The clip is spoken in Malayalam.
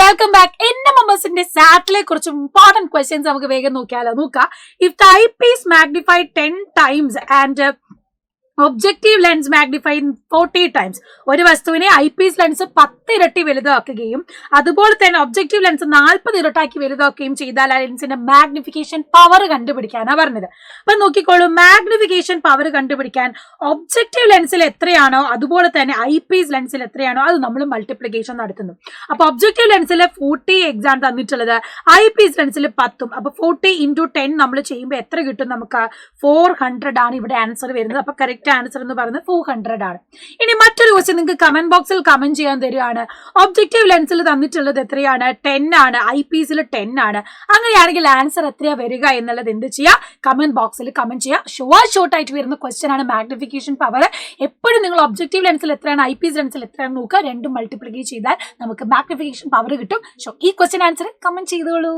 Welcome back. NMMSന്റെ സാറ്റിലെ കുറച്ച് ഇമ്പോർട്ടന്റ് ക്വസ്റ്റ്യൻസ് നമുക്ക് വേഗം നോക്കാം. If the eyepiece magnified 10 times and objective lens magnified 40 times, ഒരു വസ്തുവിനെ ഐ പീസ് ലെൻസ് 10 ഇരട്ടി വലുതാക്കുകയും അതുപോലെ തന്നെ ഒബ്ജക്റ്റീവ് ലെൻസ് 40 ഇരട്ടാക്കി വലുതാക്കുകയും ചെയ്താൽ ആ ലെൻസിന്റെ മാഗ്നിഫിക്കേഷൻ പവർ കണ്ടുപിടിക്കാനാണ് പറഞ്ഞത്. അപ്പൊ നോക്കിക്കോളൂ, മാഗ്നിഫിക്കേഷൻ പവർ കണ്ടുപിടിക്കാൻ ഒബ്ജക്റ്റീവ് ലെൻസിൽ എത്രയാണോ അതുപോലെ തന്നെ ഐ പീസ് ലെൻസിൽ എത്രയാണോ അത് നമ്മൾ മൾട്ടിപ്ലിക്കേഷൻ നടത്തുന്നു. അപ്പൊ ഒബ്ജക്റ്റീവ് ലെൻസിൽ 40 എക്സാം തന്നിട്ടുള്ളത്, ഐ പീസ് ലെൻസിൽ 10. അപ്പൊ 40 × 10 നമ്മൾ ചെയ്യുമ്പോൾ എത്ര കിട്ടും? നമുക്ക് 400 ആണ് ഇവിടെ ആൻസർ വരുന്നത്. അപ്പൊ കറക്റ്റ് ആൻസർ എന്ന് പറയുന്നത് 400 ആണ്. ഇനി മറ്റൊരു ക്വസ്റ്റ്യൻ നിങ്ങൾക്ക് കമന്റ് ബോക്സിൽ കമന്റ് ചെയ്യാൻ തരുവാണ്. ഒബ്ജക്റ്റീവ് ലെൻസിൽ തന്നിട്ടുള്ളത് എത്രയാണ്? 10 ആണ്. ഐ പീസിൽ 10 ആണ്. അങ്ങനെയാണെങ്കിൽ ആൻസർ എത്രയാ വരിക എന്നുള്ളത് എന്ത് ചെയ്യുക? കമന്റ് ബോക്സിൽ കമന്റ് ചെയ്യുക. ഷോർട്ടായിട്ട് വരുന്ന ക്വസ്റ്റ്യൻ ആണ് മാഗ്നിഫിക്കേഷൻ പവർ. എപ്പോഴും നിങ്ങൾ ഒബ്ജക്റ്റീവ് ലെൻസിൽ എത്രയാണ്, ഐ പീസ് ലെൻസിൽ എത്രയാണ് നോക്കുക. രണ്ടും മൾട്ടിപ്ലിക്കേറ്റ് ചെയ്താൽ നമുക്ക് മാഗ്നിഫിക്കേഷൻ പവർ കിട്ടും. ഈ ക്വസ്റ്റ്യൻ ആൻസർ കമന്റ് ചെയ്തോളൂ.